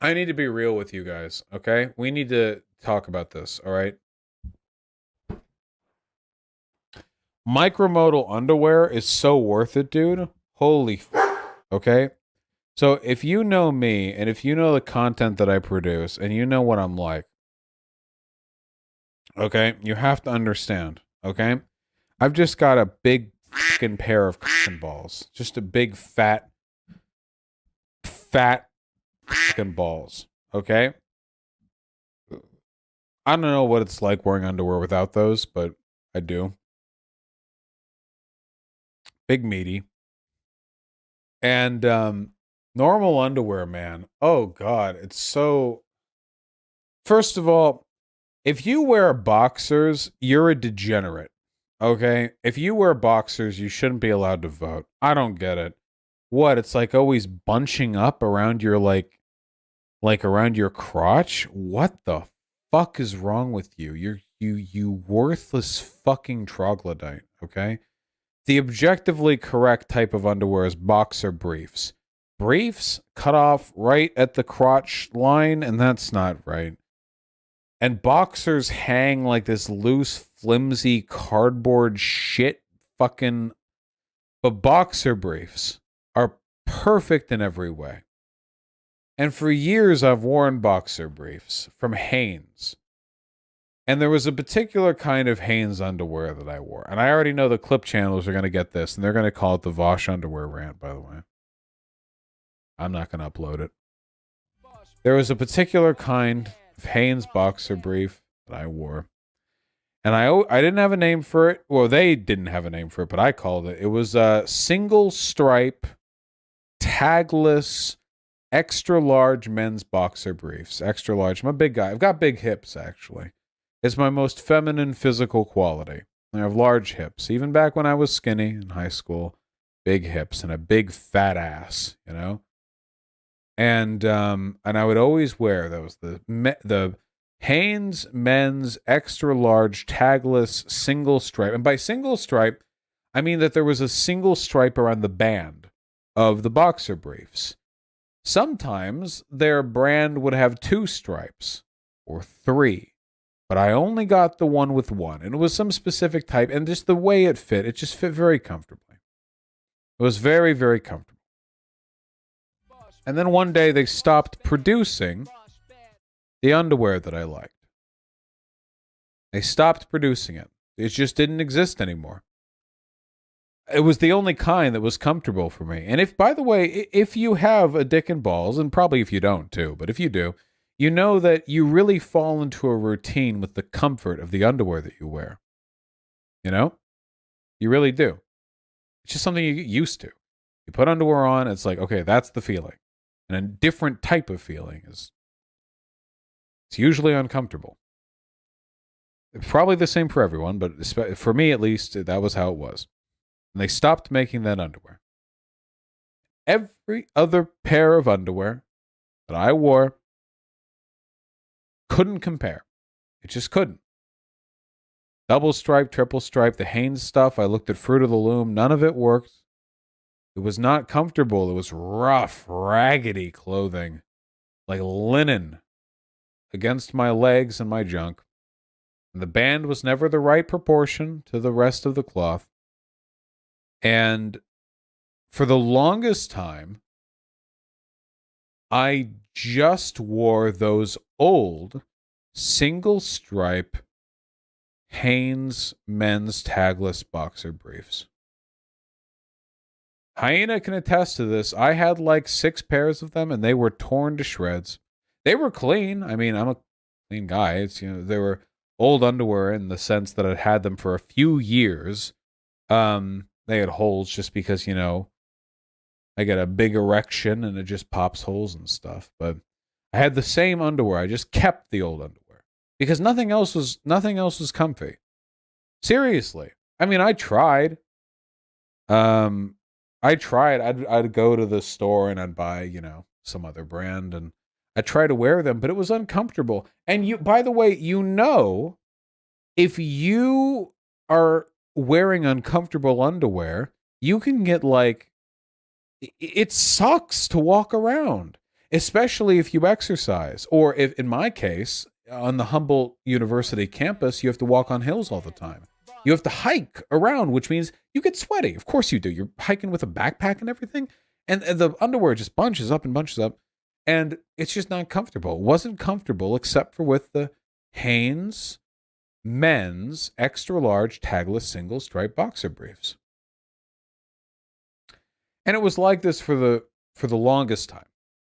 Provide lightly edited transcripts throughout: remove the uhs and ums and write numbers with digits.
I need to be real with you guys, okay? We need to talk about this, all right? Micromodal underwear is so worth it, dude. Holy okay? So if you know me and if you know the content that I produce and you know what I'm like, okay? You have to understand, okay? I've just got a big fucking pair of fucking balls. Just a big fat fucking balls, okay? I don't know what it's like wearing underwear without those, but I do. Big meaty. And normal underwear, man. Oh god, it's so first of all, if you wear boxers, you're a degenerate. Okay? If you wear boxers, you shouldn't be allowed to vote. I don't get it. What? It's like always bunching up around your like around your crotch? What the fuck is wrong with you? You worthless fucking troglodyte, okay? The objectively correct type of underwear is boxer briefs. Briefs cut off right at the crotch line, and that's not right. And boxers hang like this loose, flimsy cardboard shit fucking. But boxer briefs are perfect in every way. And for years, I've worn boxer briefs from Hanes. And there was a particular kind of Hanes underwear that I wore. And I already know the clip channels are going to get this, and they're going to call it the Vaush Underwear Rant, by the way. I'm not going to upload it. There was a particular kind of Hanes boxer brief that I wore. And I didn't have a name for it. Well, they didn't have a name for it, but I called it. It was a single stripe, tagless, extra large men's boxer briefs. Extra large. I'm a big guy. I've got big hips, actually. It's my most feminine physical quality. I have large hips. Even back when I was skinny in high school, big hips and a big fat ass, you know? And I would always wear those the Hanes men's extra large tagless single stripe. And by single stripe, I mean that there was a single stripe around the band of the boxer briefs. Sometimes their brand would have two stripes or three, but I only got the one with one, and it was some specific type, and just the way it fit, it just fit very comfortably. It was very, very comfortable. And then one day they stopped producing the underwear that I liked. They stopped producing it. It just didn't exist anymore. It was the only kind that was comfortable for me. And if, by the way, if you have a dick and balls, and probably if you don't too, but if you do, you know that you really fall into a routine with the comfort of the underwear that you wear. You know? You really do. It's just something you get used to. You put underwear on, it's like, okay, that's the feeling. And a different type of feeling is it's usually uncomfortable. It's probably the same for everyone, but for me at least, that was how it was. And they stopped making that underwear. Every other pair of underwear that I wore couldn't compare. It just couldn't. Double stripe, triple stripe, the Hanes stuff. I looked at Fruit of the Loom. None of it worked. It was not comfortable. It was rough, raggedy clothing, like linen against my legs and my junk. And the band was never the right proportion to the rest of the cloth. And for the longest time, I just wore those old single stripe Hanes men's tagless boxer briefs. Hyena can attest to this. I had like 6 pairs of them and they were torn to shreds. They were clean. I mean, I'm a clean guy. It's, you know, they were old underwear in the sense that I'd had them for a few years. They had holes just because, you know, I get a big erection and it just pops holes and stuff. But I had the same underwear. I just kept the old underwear because nothing else was comfy. Seriously. I mean, I tried. I tried. I'd go to the store and I'd buy, you know, some other brand and I try to wear them, but it was uncomfortable. And you, by the way, you know, if you are wearing uncomfortable underwear, you can get like, it sucks to walk around. especially if you exercise, or if, in my case, on the Humboldt University campus, you have to walk on hills all the time. You have to hike around, which means you get sweaty. Of course you do. You're hiking with a backpack and everything. And the underwear just bunches up and bunches up. And it's just not comfortable. It wasn't comfortable except for with the Hanes men's extra large tagless single stripe boxer briefs. And it was like this for the longest time.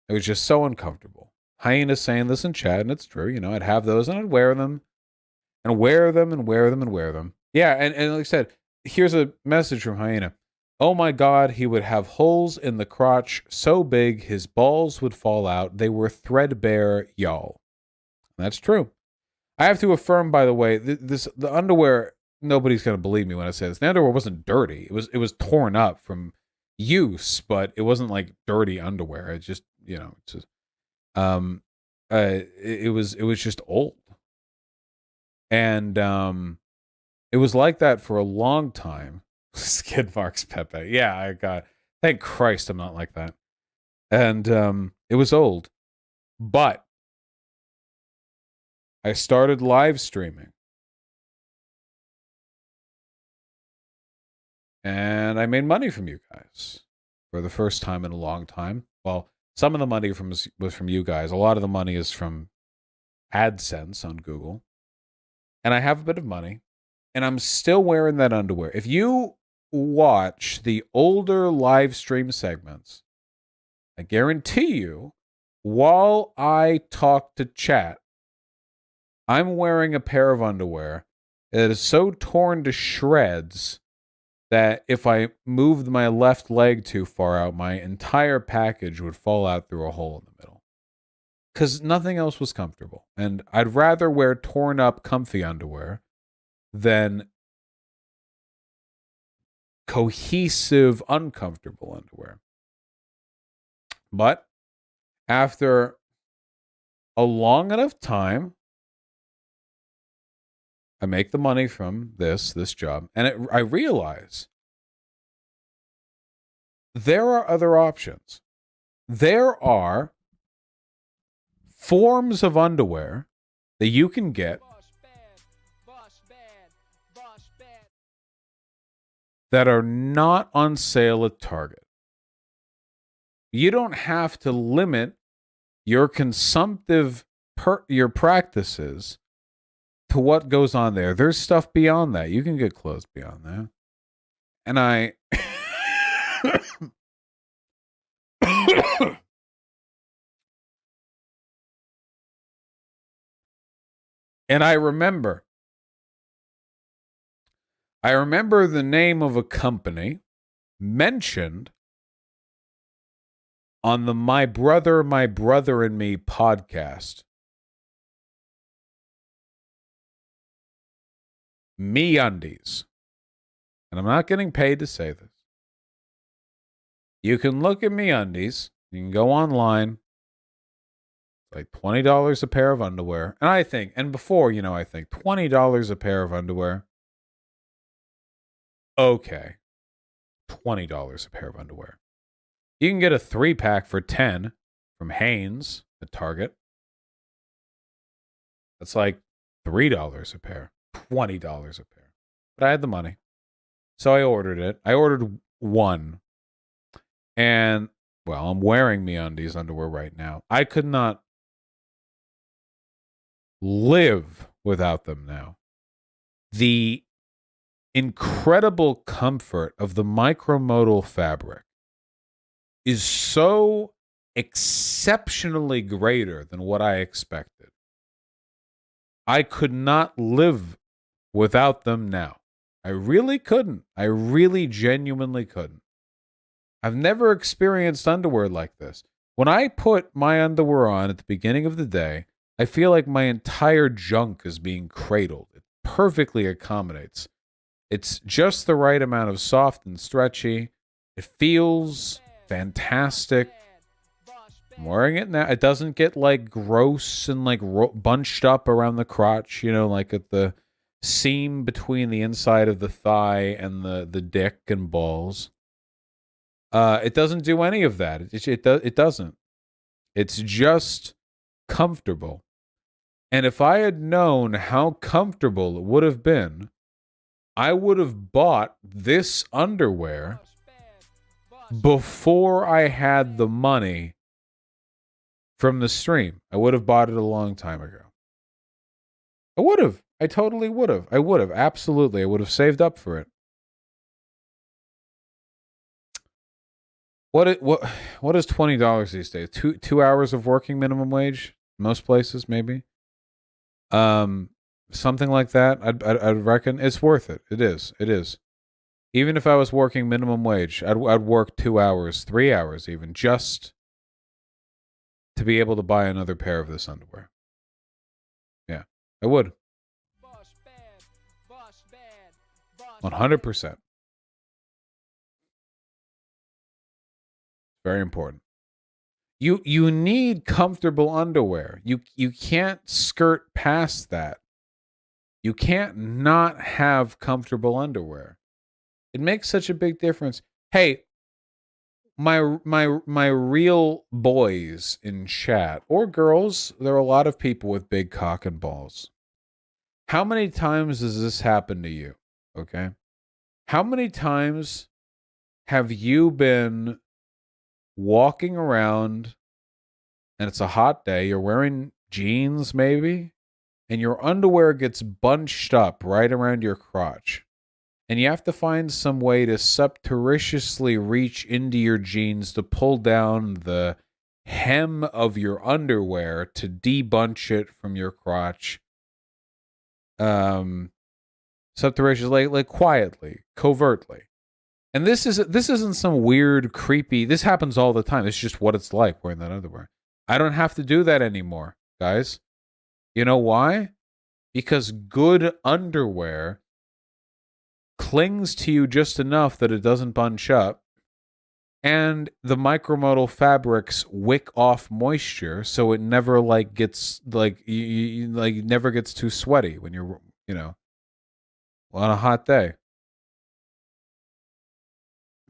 It was just so uncomfortable. Hyena's saying this in chat, and it's true. You know, I'd have those and I'd wear them and wear them and wear them and wear them. Yeah, and like I said, here's a message from Hyena. Oh my God, he would have holes in the crotch so big his balls would fall out. They were threadbare, y'all. That's true. I have to affirm, by the way, the underwear. Nobody's gonna believe me when I say this. The underwear wasn't dirty. It was torn up from use, but it wasn't like dirty underwear. It just, you know, it's just, it was just old, and it was like that for a long time. Skid marks Pepe. Yeah, I got. Thank Christ, I'm not like that. And it was old, but I started live streaming, and I made money from you guys for the first time in a long time. Well, some of the money was from you guys. A lot of the money is from AdSense on Google, and I have a bit of money, and I'm still wearing that underwear. If you watch the older live stream segments, I guarantee you, while I talk to chat, I'm wearing a pair of underwear that is so torn to shreds that if I moved my left leg too far out, my entire package would fall out through a hole in the middle. Because nothing else was comfortable. And I'd rather wear torn up, comfy underwear than cohesive, uncomfortable underwear. But after a long enough time, I make the money from this job, and I realize there are other options. There are forms of underwear that you can get that are not on sale at Target. You don't have to limit your consumptive your practices to what goes on there. There's stuff beyond that. You can get clothes beyond that. And I and I remember the name of a company mentioned on the My Brother and Me podcast. MeUndies. And I'm not getting paid to say this. You can look at MeUndies. You can go online. It's like $20 a pair of underwear. And I think, and before, you know, I think $20 a pair of underwear. Okay. $20 a pair of underwear. You can get a 3-pack for $10 from Hanes at Target. That's like $3 a pair. $20 a pair. But I had the money. So I ordered it. I ordered one. And, well, I'm wearing MeUndies underwear right now. I could not live without them now. The incredible comfort of the micromodal fabric is so exceptionally greater than what I expected. I could not live without them now. I really couldn't. I really genuinely couldn't. I've never experienced underwear like this. When I put my underwear on at the beginning of the day, I feel like my entire junk is being cradled. It perfectly accommodates. It's just the right amount of soft and stretchy. It feels fantastic. I'm wearing it now. It doesn't get like gross and like bunched up around the crotch, you know, like at the seam between the inside of the thigh and the dick and balls. It doesn't do any of that. It doesn't. It's just comfortable. And if I had known how comfortable it would have been, I would have bought this underwear before I had the money from the stream. I would have bought it a long time ago. I would have. I totally would have. I would have. Absolutely. I would have saved up for it. What is $20 these days? Two hours of working minimum wage? Most places, maybe. Something like that. I'd reckon it's worth it. It is. It is. Even if I was working minimum wage, I'd work 2 hours, 3 hours even, just to be able to buy another pair of this underwear. Yeah, I would. 100%. Very important. You need comfortable underwear. You can't skirt past that. You can't not have comfortable underwear. It makes such a big difference. Hey, my real boys in chat, or girls, there are a lot of people with big cock and balls. How many times has this happened to you? Okay? How many times have you been walking around and it's a hot day, you're wearing jeans maybe, and your underwear gets bunched up right around your crotch, and you have to find some way to surreptitiously reach into your jeans to pull down the hem of your underwear to debunch it from your crotch. Surreptitiously, like quietly, covertly. And this isn't some weird, creepy. This happens all the time. It's just what it's like wearing that underwear. I don't have to do that anymore, guys. You know why? Because good underwear clings to you just enough that it doesn't bunch up, and the micromodal fabrics wick off moisture, so it never gets never gets too sweaty when you're on a hot day.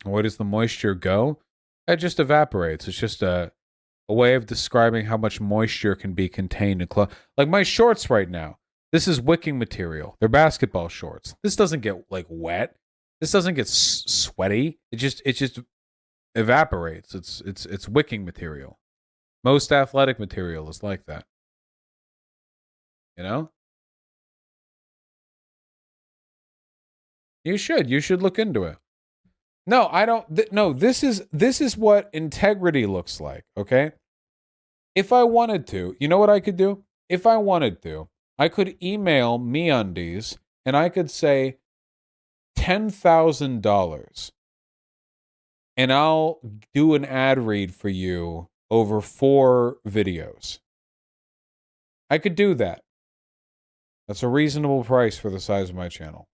Where does the moisture go? It just evaporates. It's just a way of describing how much moisture can be contained in clothes. Like my shorts right now. This is wicking material. They're basketball shorts. This doesn't get wet. This doesn't get sweaty. It just evaporates. It's wicking material. Most athletic material is like that. You know? You should look into it. No, I don't. No, this is what integrity looks like. Okay. If I wanted to, you know what I could do? If I wanted to, I could email MeUndies and I could say $10,000, and I'll do an ad read for you over 4 videos. I could do that. That's a reasonable price for the size of my channel.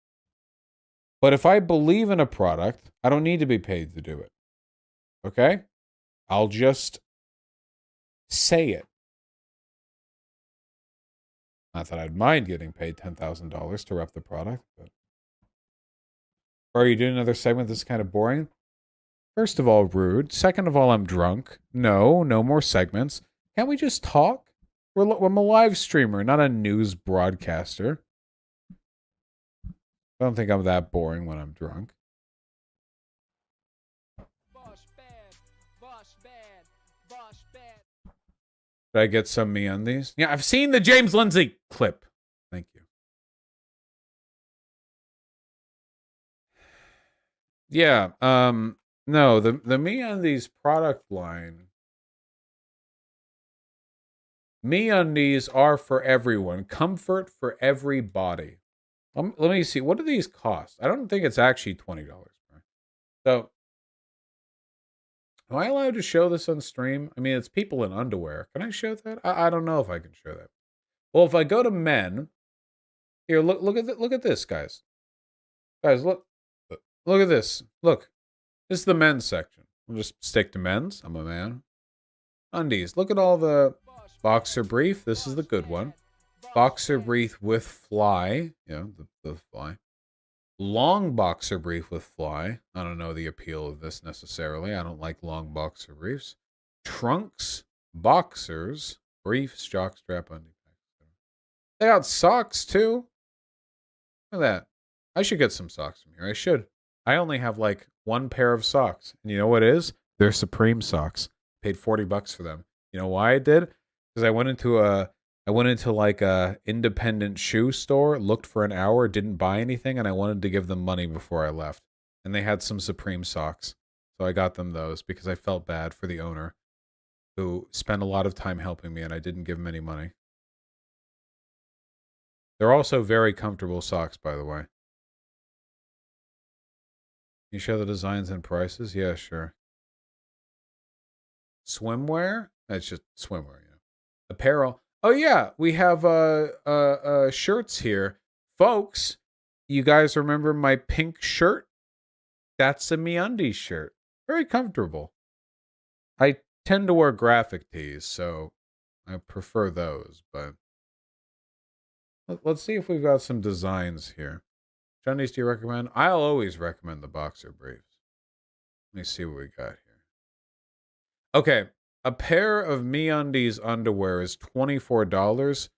But if I believe in a product, I don't need to be paid to do it. Okay? I'll just say it. Not that I'd mind getting paid $10,000 to rep the product, but... Or are you doing another segment that's kind of boring? First of all, rude. Second of all, I'm drunk. No more segments. Can't we just talk? I'm a live streamer, not a news broadcaster. I don't think I'm that boring when I'm drunk. Should I get some MeUndies? Yeah, I've seen the James Lindsay clip. Thank you. Yeah, no, the MeUndies product line. MeUndies are for everyone. Comfort for everybody. Let me see. What do these cost? I don't think it's actually $20. So, am I allowed to show this on stream? I mean, it's people in underwear. Can I show that? I don't know if I can show that. Well, if I go to men, here, look at this, guys. Guys, look at this. Look, this is the men's section. We'll just stick to men's. I'm a man. Undies. Look at all the boxer brief. This is the good one. Boxer brief with fly. Yeah, the fly. Long boxer brief with fly. I don't know the appeal of this necessarily. I don't like long boxer briefs. Trunks boxers, briefs, jockstrap, undie. They got socks too. Look at that. I should get some socks from here. I should. I only have like one pair of socks. And you know what it is? They're Supreme socks. Paid $40 for them. You know why I did? Because I went into like a independent shoe store, looked for an hour, didn't buy anything, and I wanted to give them money before I left. And they had some Supreme socks. So I got them those because I felt bad for the owner who spent a lot of time helping me and I didn't give him any money. They're also very comfortable socks, by the way. Can you show the designs and prices? Yeah, sure. Swimwear? That's just swimwear, yeah. Apparel. Oh yeah, we have shirts here. Folks, you guys remember my pink shirt? That's a MeUndies shirt. Very comfortable. I tend to wear graphic tees, so I prefer those, but let's see if we've got some designs here. Johnny's, do you recommend? I'll always recommend the boxer briefs. Let me see what we got here. Okay, a pair of MeUndies underwear is $24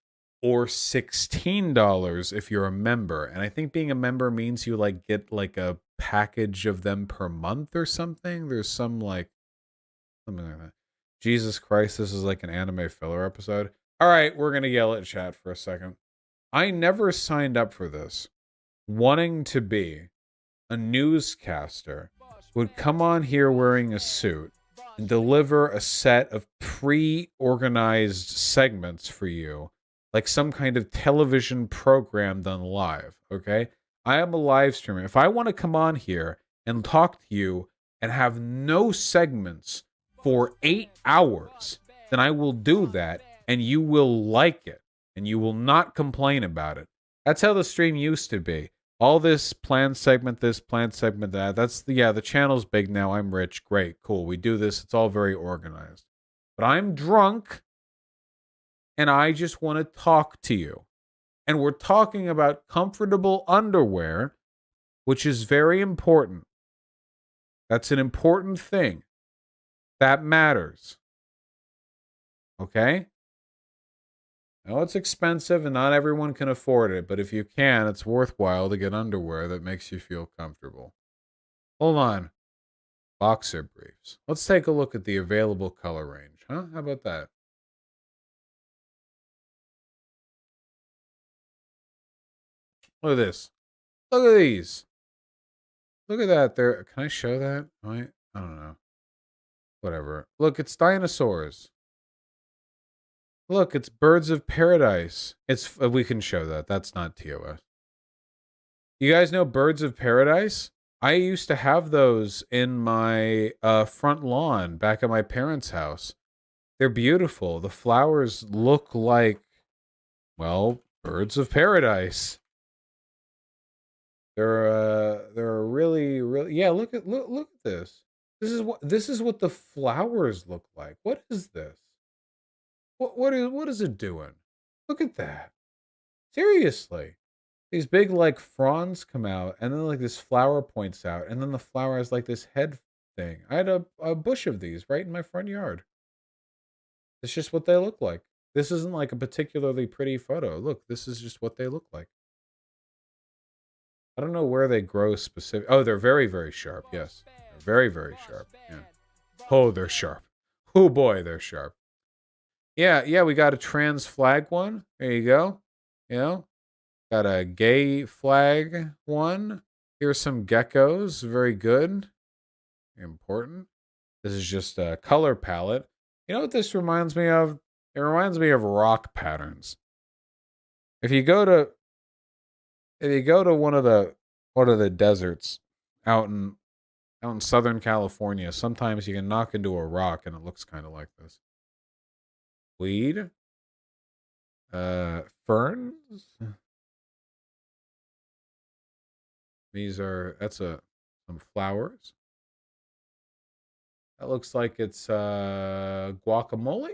or $16 if you're a member. And I think being a member means you like get like a package of them per month or something. There's something like that. Jesus Christ, this is like an anime filler episode. All right, we're going to yell at chat for a second. I never signed up for this. Wanting to be a newscaster, would come on here wearing a suit and deliver a set of pre-organized segments for you, like some kind of television program done live, okay? I am a live streamer. If I want to come on here and talk to you and have no segments for 8 hours, then I will do that and you will like it and you will not complain about it. That's how the stream used to be. All this planned segment, this planned segment, that. That's the channel's big now. I'm rich. Great, cool. We do this. It's all very organized. But I'm drunk and I just want to talk to you. And we're talking about comfortable underwear, which is very important. That's an important thing. That matters. Okay? I know it's expensive and not everyone can afford it, but if you can, it's worthwhile to get underwear that makes you feel comfortable. Hold on. Boxer briefs. Let's take a look at the available color range, huh? How about that? Look at this. Look at these. Look at that there. Can I show that? I don't know. Whatever. Look, it's dinosaurs. Look, it's birds of paradise. It's we can show that. That's not TOS. You guys know birds of paradise? I used to have those in my front lawn back at my parents' house. They're beautiful. The flowers look like, well, birds of paradise. They're really yeah. Look at this. This is what the flowers look like. What is this? What is it doing? Look at that. Seriously. These big like fronds come out and then like this flower points out and then the flower has like this head thing. I had a bush of these right in my front yard. It's just what they look like. This isn't like a particularly pretty photo. Look, this is just what they look like. I don't know where they grow specific. Oh, they're very, very sharp. Yes. They're very, very sharp. Yeah. Oh, they're sharp. Oh boy, they're sharp. Yeah, we got a trans flag one. There you go. You know, got a gay flag one. Here's some geckos. Very good. Important. This is just a color palette. You know what this reminds me of? It reminds me of rock patterns. If you go to one of the deserts out in Southern California, sometimes you can knock into a rock and it looks kind of like this. Weed. Ferns. That's some flowers. That looks like it's guacamole.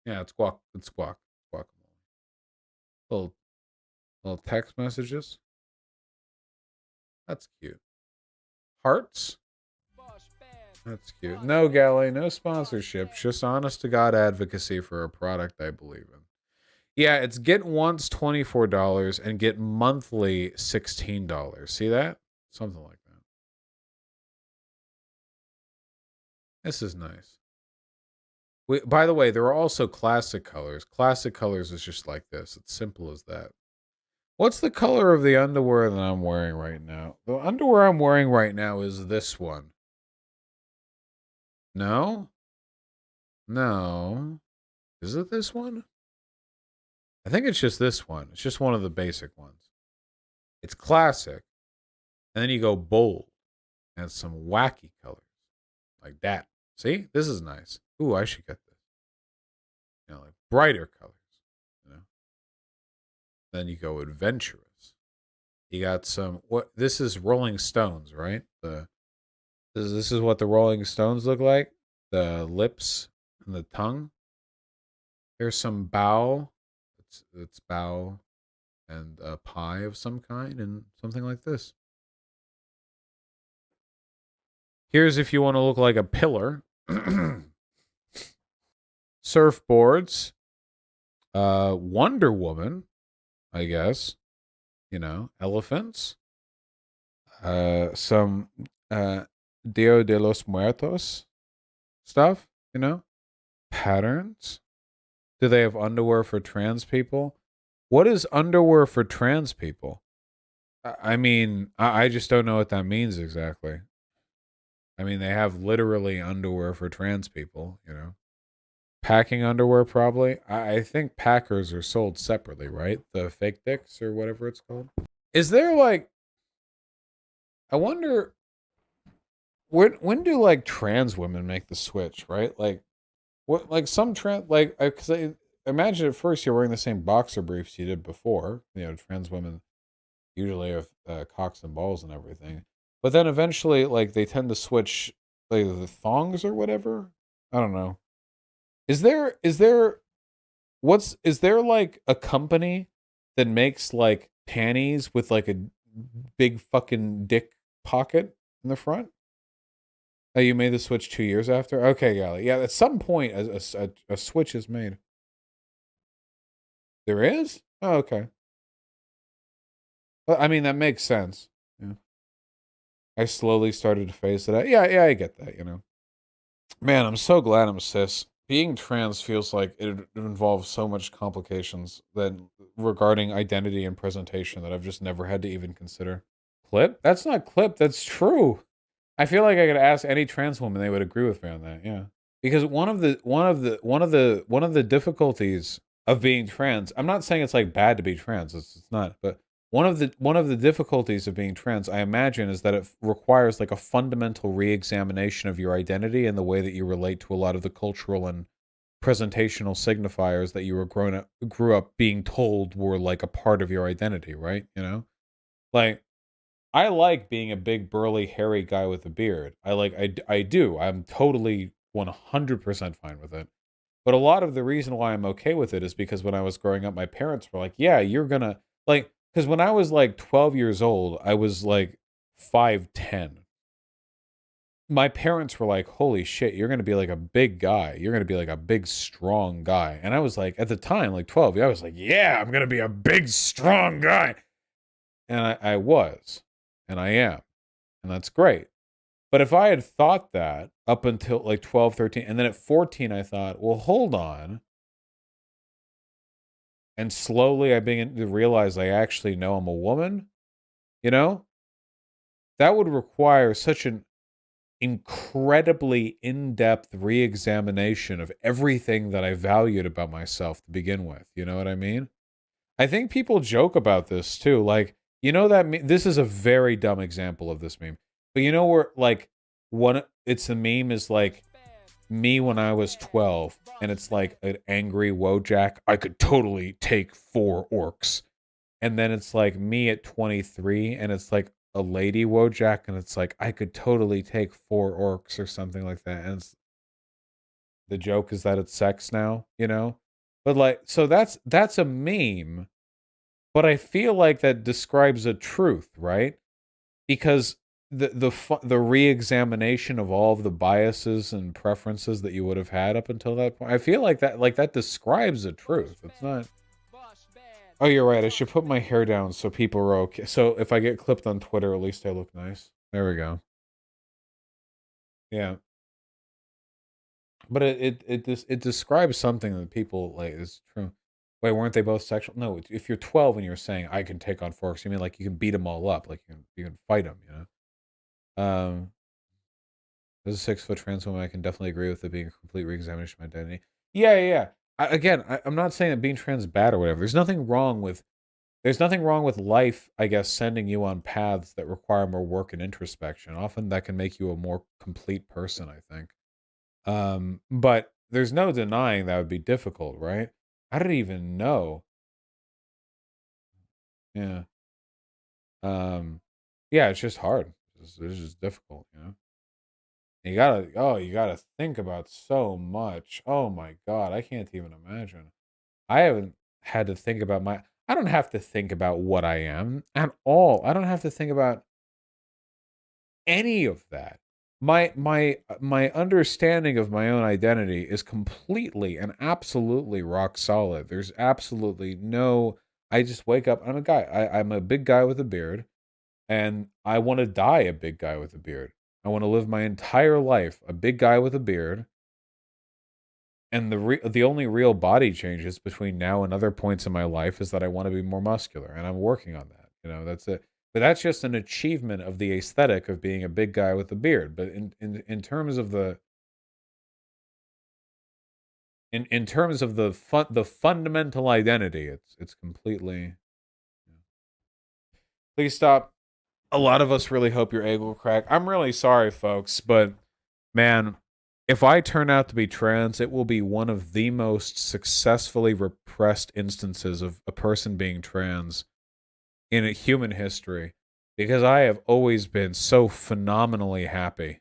Yeah, it's guacamole. Little text messages. That's cute. Hearts. That's cute. No, Galley, no sponsorship. Just honest to God advocacy for a product I believe in. Yeah, it's get once $24 and get monthly $16. See that? Something like that. This is nice. By the way, there are also classic colors. Classic colors is just like this. It's simple as that. What's the color of the underwear that I'm wearing right now? The underwear I'm wearing right now is this one. No? No. Is it this one? I think it's just this one. It's just one of the basic ones. It's classic. And then you go bold. And some wacky colors. Like that. See? This is nice. Ooh, I should get this. You know, like brighter colors. You know? Then you go adventurous. You got some what this is Rolling Stones, right? This is what the Rolling Stones look like. The lips and the tongue. There's some bow. It's bow and a pie of some kind and something like this. Here's if you want to look like a pillar. Surfboards. Wonder Woman, I guess. You know, elephants. Some Dia de los Muertos stuff, you know? Patterns. Do they have underwear for trans people? What is underwear for trans people? I mean, I just don't know what that means exactly. I mean, they have literally underwear for trans people, you know? Packing underwear, probably. I think packers are sold separately, right? The fake dicks or whatever it's called. Is there like, I wonder, when do like trans women make the switch, right? Like, what, like some trans, like, because I imagine at first you're wearing the same boxer briefs you did before. You know, trans women usually have cocks and balls and everything. But then eventually, like, they tend to switch, like, the thongs or whatever. I don't know. Is there like a company that makes like panties with like a big fucking dick pocket in the front? Oh, you made the switch 2 years after? Okay, Gally. Yeah, at some point a switch is made. There is? Oh, okay. Well, I mean, that makes sense. Yeah. I slowly started to phase it out. Yeah, I get that, you know. Man, I'm so glad I'm cis. Being trans feels like it involves so much complications that regarding identity and presentation that I've just never had to even consider. Clip? That's not clip, that's true. I feel like I could ask any trans woman, they would agree with me on that, yeah. Because one of the difficulties of being trans, I'm not saying it's like bad to be trans, it's not, but one of the difficulties of being trans, I imagine, is that it requires like a fundamental re-examination of your identity and the way that you relate to a lot of the cultural and presentational signifiers that you were grew up being told were like a part of your identity, right? You know? Like I like being a big burly hairy guy with a beard. I do. I'm totally 100% fine with it. But a lot of the reason why I'm okay with it is because when I was growing up, my parents were like, yeah, you're gonna, like, because when I was like 12 years old, I was like 5'10". My parents were like, holy shit, you're gonna be like a big guy. You're gonna be like a big, strong guy. And I was like, at the time, like 12, I was like, yeah, I'm gonna be a big, strong guy. And I was, and I am. And that's great. But if I had thought that up until like 12, 13, and then at 14, I thought, well, hold on. And slowly I began to realize I actually know I'm a woman, you know? That would require such an incredibly in-depth re-examination of everything that I valued about myself to begin with. You know what I mean? I think people joke about this too. Like, you know that this is a very dumb example of this meme. But you know where like one it's the meme is like me when I was 12 and it's like an angry Wojak, I could totally take 4 orcs. And then it's like me at 23 and it's like a lady Wojak and it's like I could totally take 4 orcs or something like that. And the joke is that it's sex now, you know? But like so that's a meme, but I feel like that describes a truth, right? Because the re-examination of all of the biases and preferences that you would have had up until that point. I feel like that describes the truth. It's not. Oh, you're right. I should put my hair down so people are okay. So if I get clipped on Twitter, at least I look nice. There we go. Yeah. But it describes something that people like is true. Wait, weren't they both sexual? No, if you're 12 and you're saying I can take on forks, you mean like you can beat them all up, like you can fight them, you know? As a 6 foot trans woman, I can definitely agree with it being a complete reexamination of my identity. Yeah, yeah, yeah. I'm not saying that being trans is bad or whatever. There's nothing wrong with life, I guess, sending you on paths that require more work and introspection. Often that can make you a more complete person, I think. But there's no denying that would be difficult, right? I don't even know. Yeah. Um, yeah, it's just hard. It's just difficult, you know? You gotta think about so much. Oh my God, I can't even imagine. I haven't had to think about I don't have to think about what I am at all. I don't have to think about any of that. My understanding of my own identity is completely and absolutely rock solid. There's absolutely no. I just wake up. I'm a guy. I'm a big guy with a beard, and I want to die a big guy with a beard. I want to live my entire life a big guy with a beard, and the only real body changes between now and other points in my life is that I want to be more muscular, and I'm working on that. You know, that's it. But that's just an achievement of the aesthetic of being a big guy with a beard. But in terms of in terms of the fundamental identity, it's completely. Please stop. A lot of us really hope your egg will crack. I'm really sorry, folks, but man, if I turn out to be trans, it will be one of the most successfully repressed instances of a person being trans in a human history, because I have always been so phenomenally happy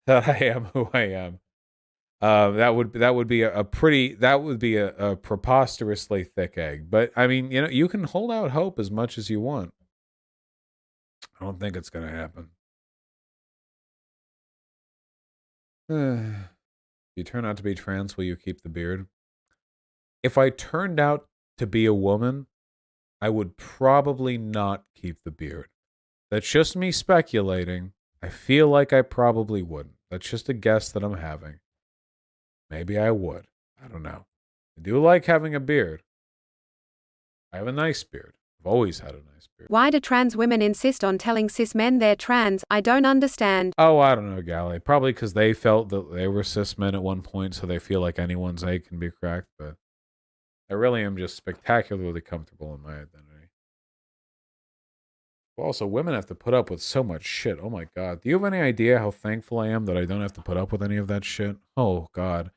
that I am who I am. That would be a preposterously thick egg. But I mean, you know, you can hold out hope as much as you want. I don't think it's gonna happen. If you turn out to be trans, will you keep the beard? If I turned out to be a woman, I would probably not keep the beard. That's just me speculating. I feel like I probably wouldn't. That's just a guess that I'm having. Maybe I would. I don't know. I do like having a beard. I have a nice beard. I've always had a nice beard. Why do trans women insist on telling cis men they're trans? I don't understand. Oh, I don't know, Gally. Probably because they felt that they were cis men at one point, so they feel like anyone's egg can be cracked. But I really am just spectacularly comfortable in my identity. Also, women have to put up with so much shit. Oh my God. Do you have any idea how thankful I am that I don't have to put up with any of that shit? Oh God.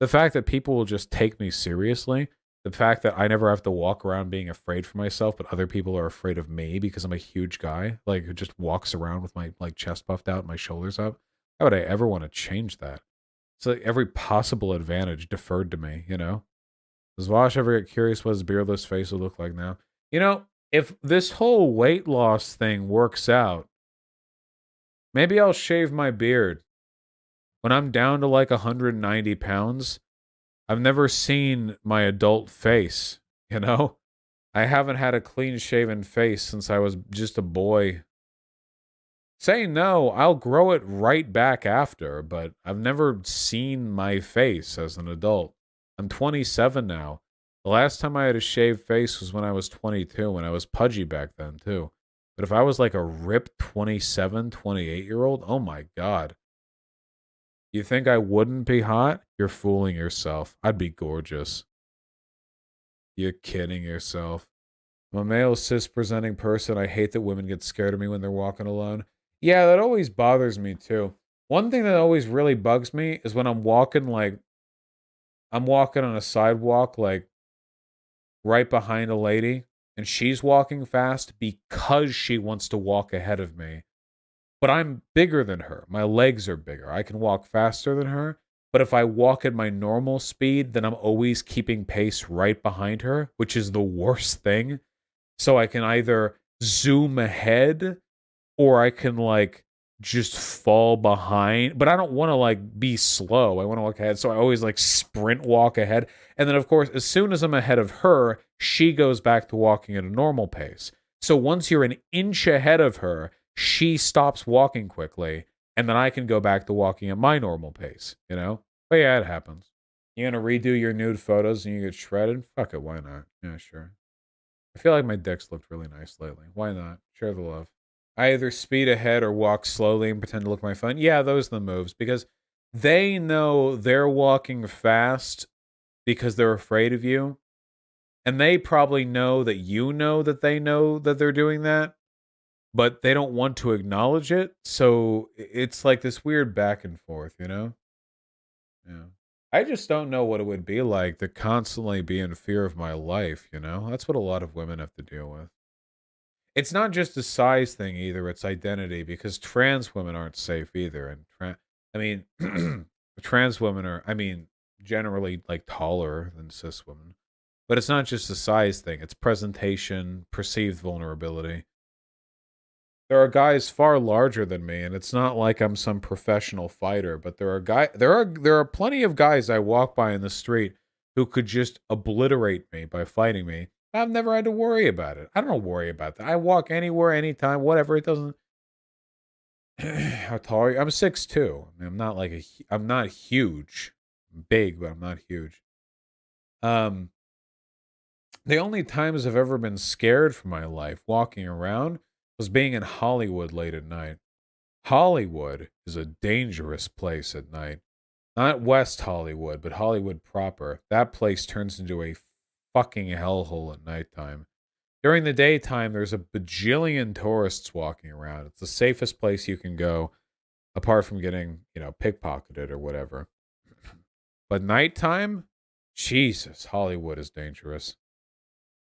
The fact that people will just take me seriously, the fact that I never have to walk around being afraid for myself, but other people are afraid of me because I'm a huge guy, like who just walks around with my like chest puffed out, my shoulders up. How would I ever want to change that? It's like every possible advantage deferred to me, you know? Does Vaush ever get curious what his beardless face would look like now? You know, if this whole weight loss thing works out, maybe I'll shave my beard. When I'm down to like 190 pounds, I've never seen my adult face, you know? I haven't had a clean shaven face since I was just a boy. Say no, I'll grow it right back after, but I've never seen my face as an adult. I'm 27 now. The last time I had a shaved face was when I was 22, when I was pudgy back then, too. But if I was like a ripped 27, 28-year-old, oh my God. You think I wouldn't be hot? You're fooling yourself. I'd be gorgeous. You're kidding yourself. I'm a male cis-presenting person. I hate that women get scared of me when they're walking alone. Yeah, that always bothers me, too. One thing that always really bugs me is when I'm walking on a sidewalk, like, right behind a lady, and she's walking fast because she wants to walk ahead of me. But I'm bigger than her. My legs are bigger. I can walk faster than her. But if I walk at my normal speed, then I'm always keeping pace right behind her, which is the worst thing. So I can either zoom ahead or I can like just fall behind, but I don't want to like be slow. I want to walk ahead. So I always like sprint walk ahead. And then of course, as soon as I'm ahead of her, she goes back to walking at a normal pace. So once you're an inch ahead of her, she stops walking quickly, and then I can go back to walking at my normal pace, you know? But yeah, it happens. You gonna redo your nude photos and you get shredded? Fuck it, why not? Yeah, sure. I feel like my dick's looked really nice lately. Why not? Share the love. I either speed ahead or walk slowly and pretend to look at my phone. Yeah, those are the moves because they know they're walking fast because they're afraid of you. And they probably know that you know that they know that they're doing that, but they don't want to acknowledge it. So it's like this weird back and forth, you know? Yeah. I just don't know what it would be like to constantly be in fear of my life, you know? That's what a lot of women have to deal with. It's not just a size thing either, it's identity because trans women aren't safe either. And I mean, trans women are, I mean, generally like taller than cis women. But it's not just a size thing, it's presentation, perceived vulnerability. There are guys far larger than me, and it's not like I'm some professional fighter, but there are plenty of guys I walk by in the street who could just obliterate me by fighting me. I've never had to worry about it. I don't worry about that. I walk anywhere, anytime, whatever. It doesn't. How tall are you? I'm 6'2". I mean, I'm not like I'm not huge. I'm big, but I'm not huge. The only times I've ever been scared for my life walking around was being in Hollywood late at night. Hollywood is a dangerous place at night. Not West Hollywood, but Hollywood proper. That place turns into a fucking hellhole at nighttime. During the daytime, there's a bajillion tourists walking around. It's the safest place you can go, apart from getting, pickpocketed or whatever. But nighttime, Jesus, Hollywood is dangerous.